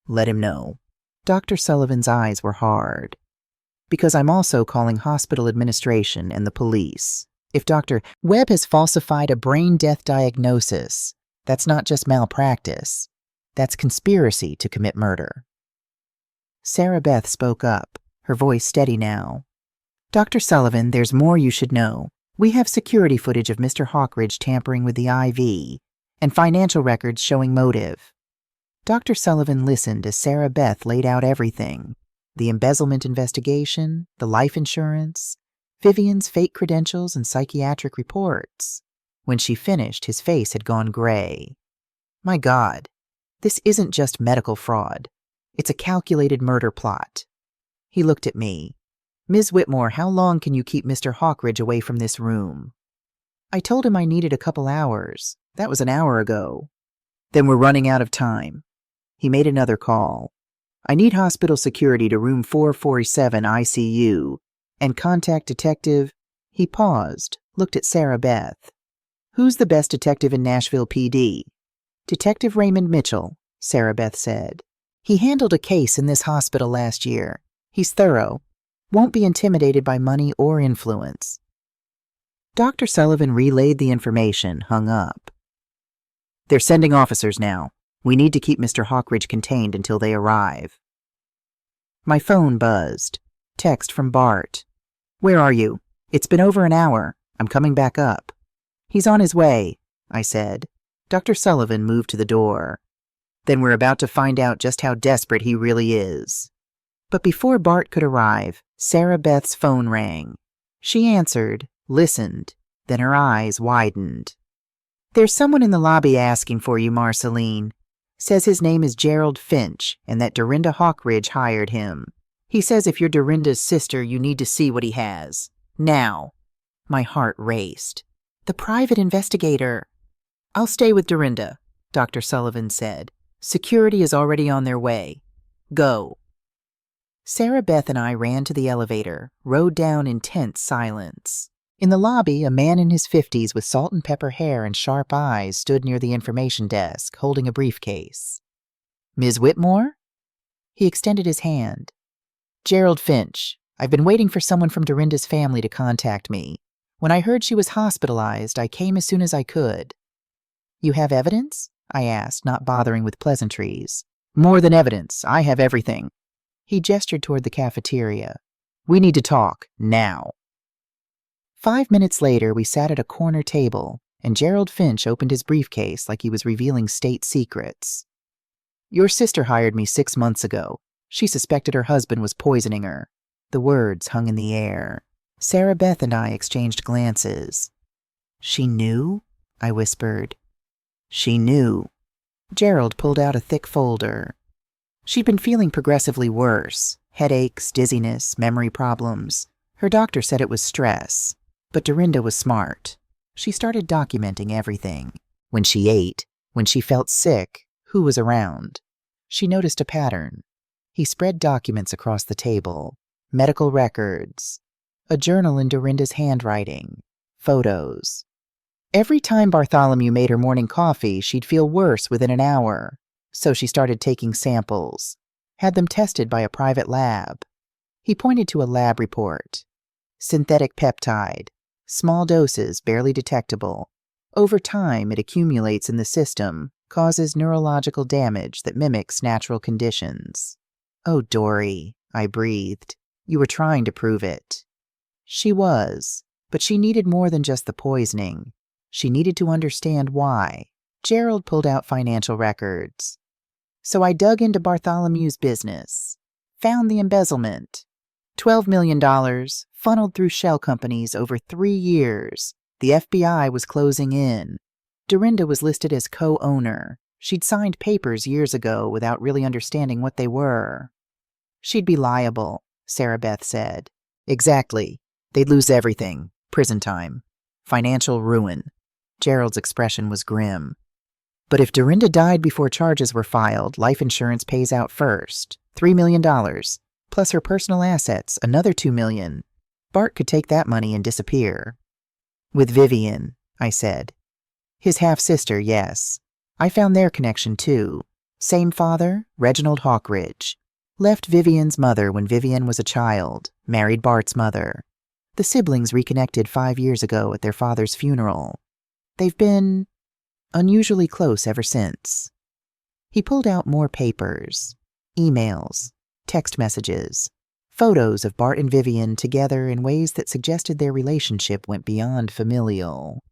A: Let him know. Dr. Sullivan's eyes were hard. Because I'm also calling hospital administration and the police. If Dr. Webb has falsified a brain death diagnosis, that's not just malpractice. That's conspiracy to commit murder. Sarah Beth spoke up, her voice steady now. Dr. Sullivan, there's more you should know. We have security footage of Mr. Hawkridge tampering with the IV, and financial records showing motive. Dr. Sullivan listened as Sarah Beth laid out everything. The embezzlement investigation, the life insurance, Vivian's fake credentials and psychiatric reports. When she finished, his face had gone gray. My God, this isn't just medical fraud. It's a calculated murder plot. He looked at me. Ms. Whitmore, how long can you keep Mr. Hawkridge away from this room? I told him I needed a couple hours. That was an hour ago. Then we're running out of time. He made another call. I need hospital security to room 447 ICU and contact detective. He paused, looked at Sarah Beth. Who's the best detective in Nashville PD? Detective Raymond Mitchell, Sarah Beth said. He handled a case in this hospital last year. He's thorough. Won't be intimidated by money or influence. Dr. Sullivan relayed the information, hung up. They're sending officers now. We need to keep Mr. Hawkridge contained until they arrive. My phone buzzed. Text from Bart. Where are you? It's been over an hour. I'm coming back up. He's on his way, I said. Dr. Sullivan moved to the door. Then we're about to find out just how desperate he really is. But before Bart could arrive, Sarah Beth's phone rang. She answered, listened, then her eyes widened. There's someone in the lobby asking for you, Marceline. Says his name is Gerald Finch and that Dorinda Hawkridge hired him. He says if you're Dorinda's sister, you need to see what he has. Now. My heart raced. The private investigator. I'll stay with Dorinda, Dr. Sullivan said. Security is already on their way. Go. Sarah Beth and I ran to the elevator, rode down in tense silence. In the lobby, a man in his 50s with salt and pepper hair and sharp eyes stood near the information desk, holding a briefcase. "Ms. Whitmore?" He extended his hand. "Gerald Finch. I've been waiting for someone from Dorinda's family to contact me. When I heard she was hospitalized, I came as soon as I could." "You have evidence?" I asked, not bothering with pleasantries. "More than evidence. I have everything." He gestured toward the cafeteria. "We need to talk, now." 5 minutes later, we sat at a corner table, and Gerald Finch opened his briefcase like he was revealing state secrets. "Your sister hired me 6 months ago. She suspected her husband was poisoning her." The words hung in the air. Sarah Beth and I exchanged glances. "She knew?" I whispered. "She knew." Gerald pulled out a thick folder. She'd been feeling progressively worse. Headaches, dizziness, memory problems. Her doctor said it was stress. But Dorinda was smart. She started documenting everything. When she ate, when she felt sick, who was around. She noticed a pattern. He spread documents across the table. Medical records. A journal in Dorinda's handwriting. Photos. Every time Bartholomew made her morning coffee, she'd feel worse within an hour. So she started taking samples. Had them tested by a private lab. He pointed to a lab report. Synthetic peptide. Small doses, barely detectable. Over time, it accumulates in the system, causes neurological damage that mimics natural conditions. "Oh, Dory," I breathed. "You were trying to prove it." She was, but she needed more than just the poisoning. She needed to understand why. Gerald pulled out financial records. So I dug into Bartholomew's business. Found the embezzlement. $12 million, funneled through shell companies over 3 years. The FBI was closing in. Dorinda was listed as co-owner. She'd signed papers years ago without really understanding what they were. "She'd be liable," Sarah Beth said. "Exactly. They'd lose everything. Prison time. Financial ruin." Gerald's expression was grim. "But if Dorinda died before charges were filed, life insurance pays out first. $3 million. Plus her personal assets, another $2 million. Bart could take that money and disappear." "With Vivian," I said. "His half-sister, yes. I found their connection, too. Same father, Reginald Hawkridge. Left Vivian's mother when Vivian was a child, married Bart's mother. The siblings reconnected 5 years ago at their father's funeral. They've been unusually close ever since." He pulled out more papers. Emails. Text messages. Photos of Bart and Vivian together in ways that suggested their relationship went beyond familial.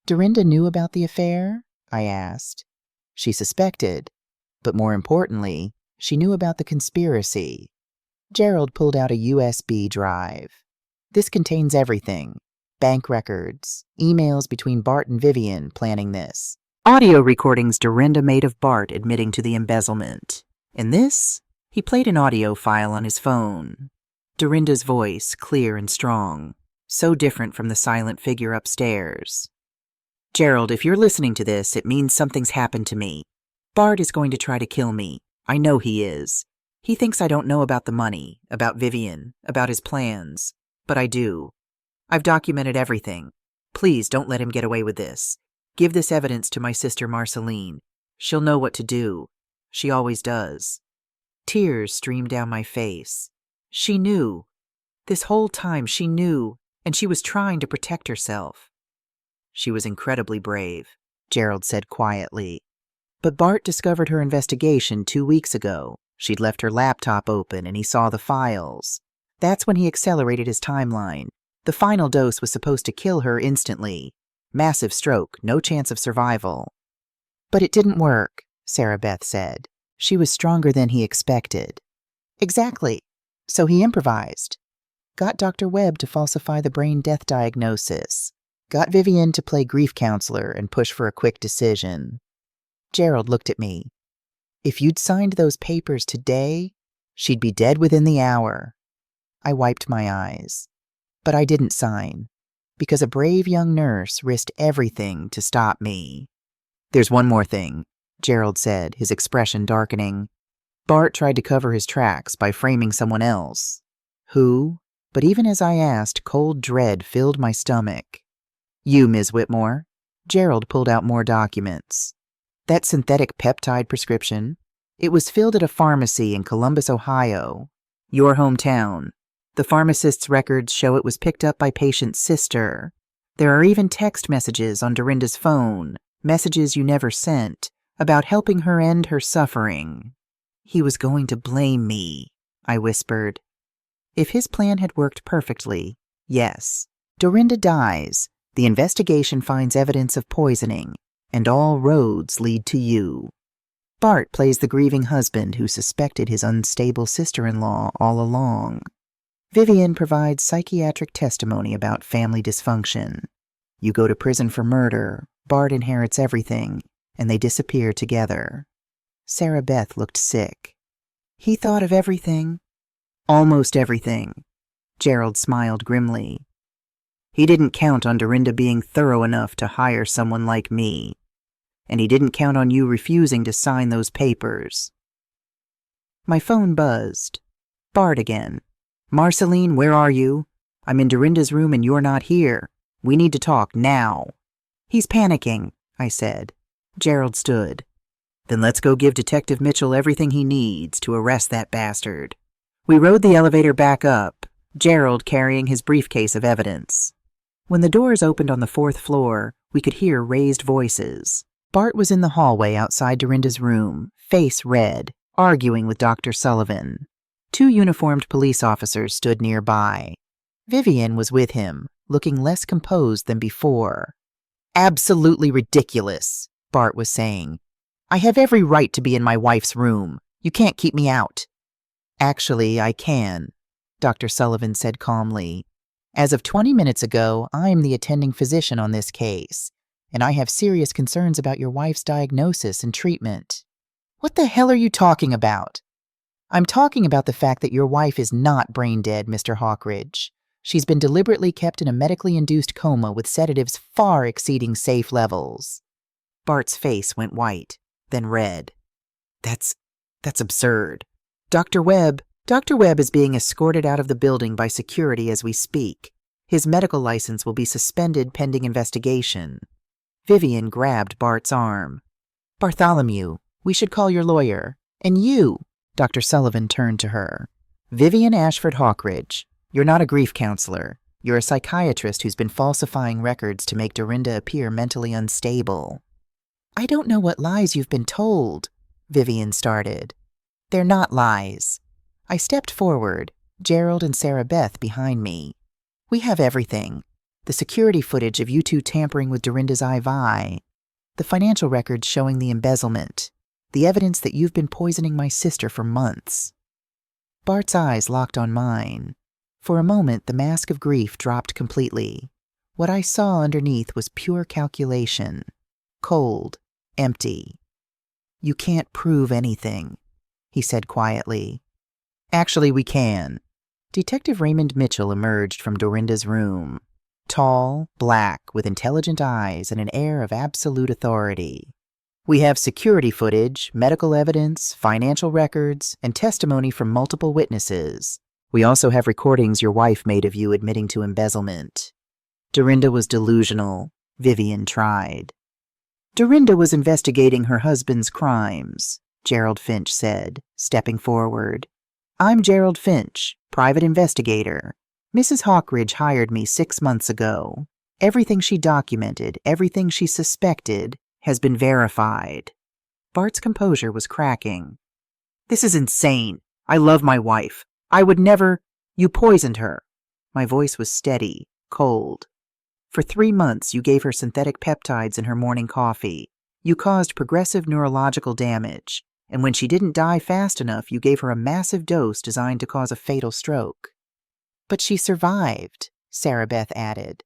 A: "Dorinda knew about the affair?" I asked. "She suspected. But more importantly, she knew about the conspiracy." Gerald pulled out a USB drive. "This contains everything. Bank records, emails between Bart and Vivian planning this. Audio recordings Dorinda made of Bart admitting to the embezzlement. And this?" He played an audio file on his phone. Dorinda's voice, clear and strong. So different from the silent figure upstairs. "Gerald, if you're listening to this, it means something's happened to me. Bart is going to try to kill me. I know he is. He thinks I don't know about the money, about Vivian, about his plans. But I do. I've documented everything. Please don't let him get away with this. Give this evidence to my sister Marceline. She'll know what to do. She always does." Tears streamed down my face. She knew. This whole time she knew, and she was trying to protect herself. "She was incredibly brave," Gerald said quietly. "But Bart discovered her investigation 2 weeks ago. She'd left her laptop open and he saw the files. That's when he accelerated his timeline. The final dose was supposed to kill her instantly. Massive stroke, no chance of survival." "But it didn't work," Sarah Beth said. "She was stronger than he expected." "Exactly. So he improvised. Got Dr. Webb to falsify the brain death diagnosis. Got Vivian to play grief counselor and push for a quick decision." Gerald looked at me. "If you'd signed those papers today, she'd be dead within the hour." I wiped my eyes. But I didn't sign, because a brave young nurse risked everything to stop me. "There's one more thing," Gerald said, his expression darkening. "Bart tried to cover his tracks by framing someone else." "Who?" but even as I asked, cold dread filled my stomach. You, Ms. Whitmore. Gerald pulled out more documents. That synthetic peptide prescription. It was filled at a pharmacy in Columbus, Ohio. Your hometown. The pharmacist's records show it was picked up by patient's sister. There are even text messages on Dorinda's phone, messages you never sent, about helping her end her suffering. He was going to blame me, I whispered. If his plan had worked perfectly, yes. Dorinda dies, the investigation finds evidence of poisoning, and all roads lead to you. Bart plays the grieving husband who suspected his unstable sister-in-law all along. Vivian provides psychiatric testimony about family dysfunction. You go to prison for murder, Bart inherits everything, and they disappear together. Sarah Beth looked sick. He thought of everything. Almost everything. Gerald smiled grimly. He didn't count on Dorinda being thorough enough to hire someone like me. And he didn't count on you refusing to sign those papers. My phone buzzed. Bart again. Marceline, where are you? I'm in Dorinda's room and you're not here. We need to talk now. He's panicking, I said. Gerald stood. Then let's go give Detective Mitchell everything he needs to arrest that bastard. We rode the elevator back up, Gerald carrying his briefcase of evidence. When the doors opened on the 4th floor, we could hear raised voices. Bart was in the hallway outside Dorinda's room, face red, arguing with Dr. Sullivan. 2 uniformed police officers stood nearby. Vivian was with him, looking less composed than before. Absolutely ridiculous, Bart was saying. I have every right to be in my wife's room. You can't keep me out. Actually, I can, Dr. Sullivan said calmly. As of 20 minutes ago, I am the attending physician on this case, and I have serious concerns about your wife's diagnosis and treatment. What the hell are you talking about? I'm talking about the fact that your wife is not brain dead, Mr. Hawkridge. She's been deliberately kept in a medically induced coma with sedatives far exceeding safe levels. Bart's face went white, then red. That's absurd. Dr. Webb is being escorted out of the building by security as we speak. His medical license will be suspended pending investigation. Vivian grabbed Bart's arm. Bartholomew, we should call your lawyer. And you, Dr. Sullivan turned to her. Vivian Ashford Hawkridge, you're not a grief counselor. You're a psychiatrist who's been falsifying records to make Dorinda appear mentally unstable. I don't know what lies you've been told, Vivian started. They're not lies. I stepped forward, Gerald and Sarah Beth behind me. We have everything. The security footage of you two tampering with Dorinda's IV, the financial records showing the embezzlement, the evidence that you've been poisoning my sister for months. Bart's eyes locked on mine. For a moment, the mask of grief dropped completely. What I saw underneath was pure calculation. Cold, empty. You can't prove anything, he said quietly. Actually, we can. Detective Raymond Mitchell emerged from Dorinda's room. Tall, black, with intelligent eyes and an air of absolute authority. We have security footage, medical evidence, financial records, and testimony from multiple witnesses. We also have recordings your wife made of you admitting to embezzlement. Dorinda was delusional. Vivian tried. Dorinda was investigating her husband's crimes, Gerald Finch said, stepping forward. I'm Gerald Finch, private investigator. Mrs. Hawkridge hired me 6 months ago. Everything she documented, everything she suspected, has been verified. Bart's composure was cracking. This is insane. I love my wife. I would never— You poisoned her. My voice was steady, cold. For 3 months, you gave her synthetic peptides in her morning coffee. You caused progressive neurological damage. And when she didn't die fast enough, you gave her a massive dose designed to cause a fatal stroke. But she survived, Sarah Beth added.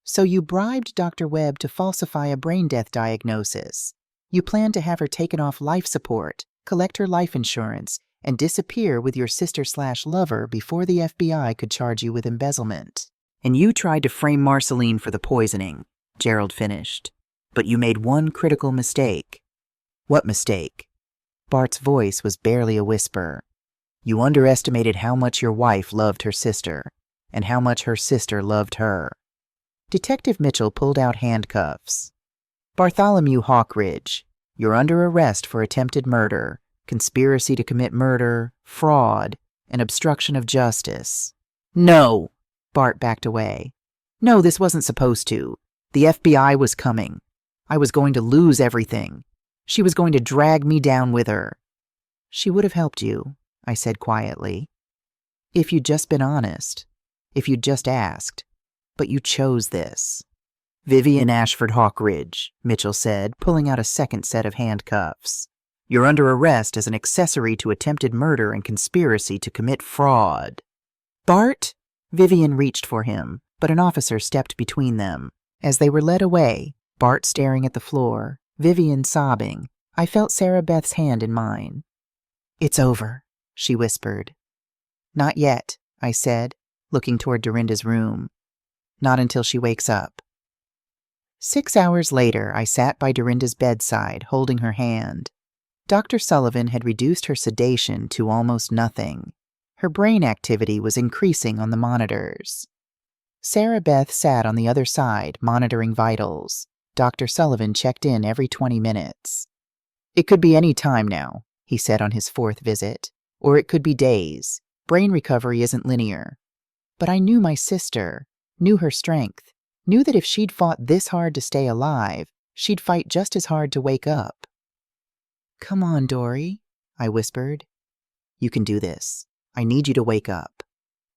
A: So you bribed Dr. Webb to falsify a brain death diagnosis. You planned to have her taken off life support, collect her life insurance, and disappear with your sister/lover before the FBI could charge you with embezzlement. And you tried to frame Marceline for the poisoning, Gerald finished. But you made one critical mistake. What mistake? Bart's voice was barely a whisper. You underestimated how much your wife loved her sister. and how much her sister loved her. Detective Mitchell pulled out handcuffs. Bartholomew Hawkridge, you're under arrest for attempted murder, conspiracy to commit murder, fraud, and obstruction of justice. No! Bart backed away. No, this wasn't supposed to. The FBI was coming. I was going to lose everything. She was going to drag me down with her. She would have helped you, I said quietly. If you'd just been honest. If you'd just asked. But you chose this. Vivian Ashford Hawkridge, Mitchell said, pulling out a second set of handcuffs. You're under arrest as an accessory to attempted murder and conspiracy to commit fraud. Bart? Vivian reached for him, but an officer stepped between them. As they were led away, Bart staring at the floor, Vivian sobbing, I felt Sarah Beth's hand in mine. It's over, she whispered. Not yet, I said, looking toward Dorinda's room. Not until she wakes up. 6 hours later, I sat by Dorinda's bedside, holding her hand. Dr. Sullivan had reduced her sedation to almost nothing. Her brain activity was increasing on the monitors. Sarah Beth sat on the other side, monitoring vitals. Dr. Sullivan checked in every 20 minutes. It could be any time now, he said on his 4th visit, or it could be days. Brain recovery isn't linear. But I knew my sister, knew her strength, knew that if she'd fought this hard to stay alive, she'd fight just as hard to wake up. Come on, Dory, I whispered. You can do this. I need you to wake up.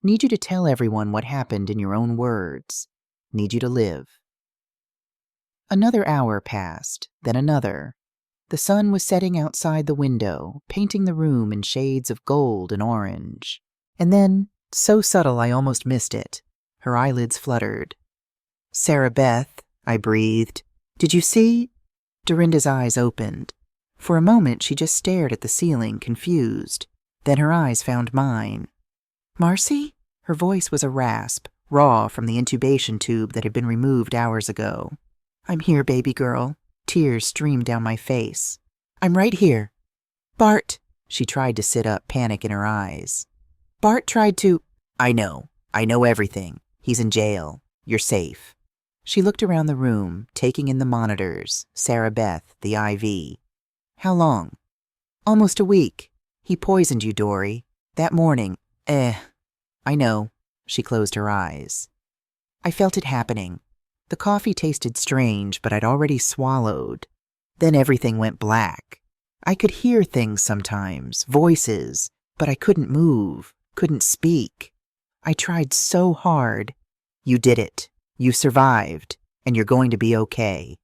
A: Need you to tell everyone what happened in your own words. Need you to live. Another hour passed, then another. The sun was setting outside the window, painting the room in shades of gold and orange. And then, so subtle I almost missed it, her eyelids fluttered. Sarah Beth, I breathed. Did you see? Dorinda's eyes opened. For a moment she just stared at the ceiling, confused. Then her eyes found mine. Marcy? Her voice was a rasp, raw from the intubation tube that had been removed hours ago. I'm here, baby girl. Tears streamed down my face. I'm right here. Bart. She tried to sit up, panic in her eyes. Bart tried to... I know everything. He's in jail. You're safe. She looked around the room, taking in the monitors, Sarah Beth, the IV. How long? Almost a week. He poisoned you, Dory. That morning. I know. She closed her eyes. I felt it happening. The coffee tasted strange, but I'd already swallowed. Then everything went black. I could hear things sometimes, voices, but I couldn't move, couldn't speak. I tried so hard. You did it. You survived, and you're going to be okay.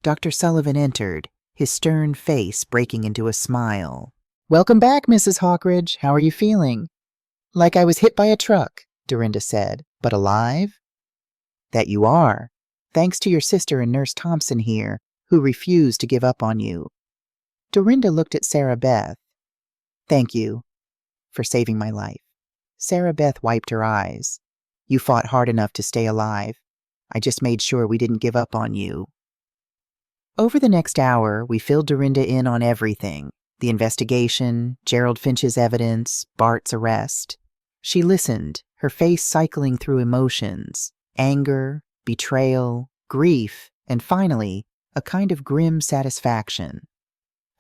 A: Dr. Sullivan entered, his stern face breaking into a smile. Welcome back, Mrs. Hawkridge. How are you feeling? Like I was hit by a truck, Dorinda said, but alive? That you are, thanks to your sister and Nurse Thompson here, who refused to give up on you. Dorinda looked at Sarah Beth. Thank you for saving my life. Sarah Beth wiped her eyes. You fought hard enough to stay alive. I just made sure we didn't give up on you. Over the next hour, we filled Dorinda in on everything. The investigation, Gerald Finch's evidence, Bart's arrest. She listened, her face cycling through emotions. Anger, betrayal, grief, and finally, a kind of grim satisfaction.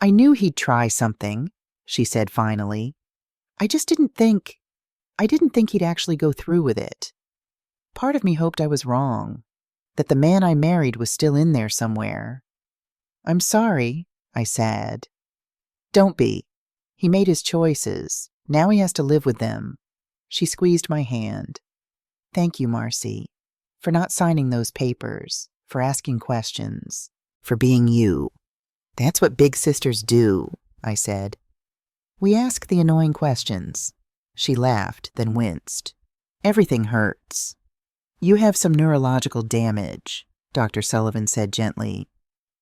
A: I knew he'd try something, she said finally. I didn't think he'd actually go through with it. Part of me hoped I was wrong, that the man I married was still in there somewhere. I'm sorry, I said. Don't be. He made his choices. Now he has to live with them. She squeezed my hand. Thank you, Marcy, for not signing those papers, for asking questions, for being you. That's what big sisters do, I said. We ask the annoying questions. She laughed, then winced. Everything hurts. You have some neurological damage, Dr. Sullivan said gently.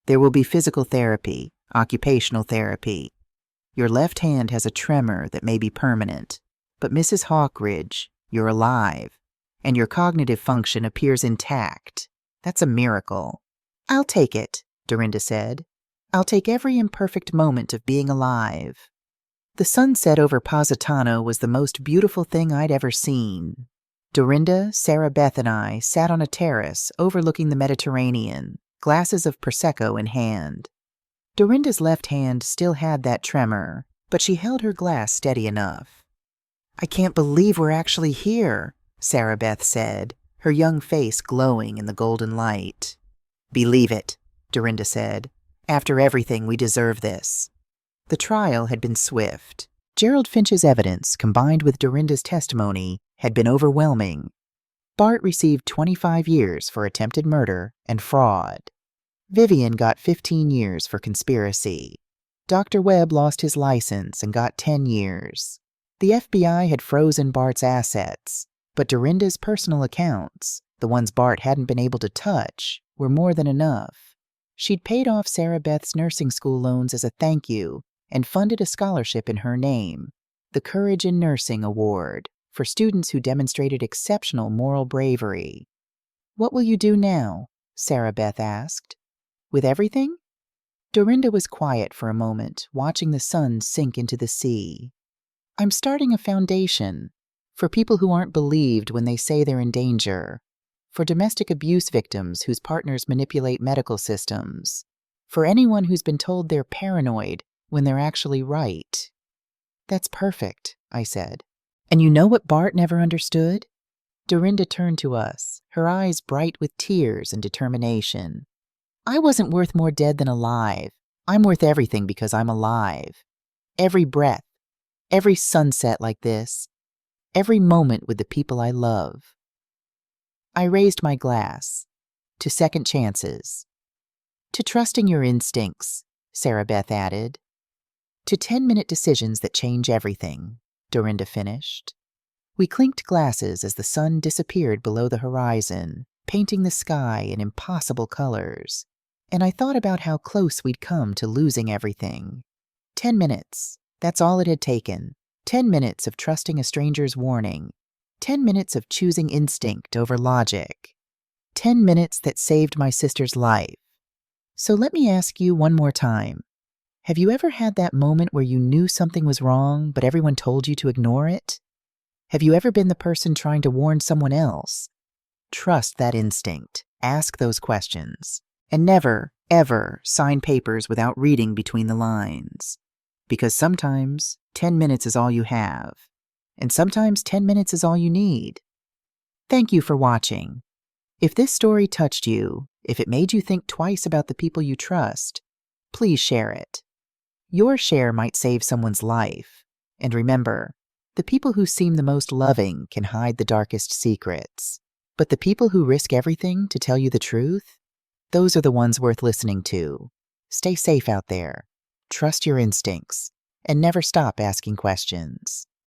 A: There will be physical therapy, occupational therapy. Your left hand has a tremor that may be permanent, but Mrs. Hawkridge, you're alive, and your cognitive function appears intact. That's a miracle. I'll take it, Dorinda said. I'll take every imperfect moment of being alive. The sunset over Positano was the most beautiful thing I'd ever seen. Dorinda, Sarah Beth, and I sat on a terrace overlooking the Mediterranean, glasses of Prosecco in hand. Dorinda's left hand still had that tremor, but she held her glass steady enough. "I can't believe we're actually here," Sarah Beth said, her young face glowing in the golden light. "Believe it," Dorinda said. "After everything, we deserve this." The trial had been swift. Gerald Finch's evidence, combined with Dorinda's testimony, had been overwhelming. Bart received 25 years for attempted murder and fraud. Vivian got 15 years for conspiracy. Dr. Webb lost his license and got 10 years. The FBI had frozen Bart's assets, but Dorinda's personal accounts, the ones Bart hadn't been able to touch, were more than enough. She'd paid off Sarah Beth's nursing school loans as a thank you and funded a scholarship in her name, the Courage in Nursing Award, for students who demonstrated exceptional moral bravery. "What will you do now?" Sarah Beth asked. "With everything?" Dorinda was quiet for a moment, watching the sun sink into the sea. "I'm starting a foundation for people who aren't believed when they say they're in danger, for domestic abuse victims whose partners manipulate medical systems, for anyone who's been told they're paranoid when they're actually right." "That's perfect," I said. "And you know what Bart never understood?" Dorinda turned to us, her eyes bright with tears and determination. "I wasn't worth more dead than alive. I'm worth everything because I'm alive. Every breath, every sunset like this, every moment with the people I love." I raised my glass. "To second chances. To trusting your instincts," Sarah Beth added. "To 10-minute decisions that change everything," Dorinda finished. We clinked glasses as the sun disappeared below the horizon, painting the sky in impossible colors, and I thought about how close we'd come to losing everything. 10 minutes, that's all it had taken. 10 minutes of trusting a stranger's warning. 10 minutes of choosing instinct over logic. 10 minutes that saved my sister's life. So let me ask you one more time. Have you ever had that moment where you knew something was wrong, but everyone told you to ignore it? Have you ever been the person trying to warn someone else? Trust that instinct. Ask those questions. And never, ever sign papers without reading between the lines. Because sometimes 10 minutes is all you have. And sometimes 10 minutes is all you need. Thank you for watching. If this story touched you, if it made you think twice about the people you trust, please share it. Your share might save someone's life. And remember, the people who seem the most loving can hide the darkest secrets. But the people who risk everything to tell you the truth, those are the ones worth listening to. Stay safe out there. Trust your instincts. And never stop asking questions.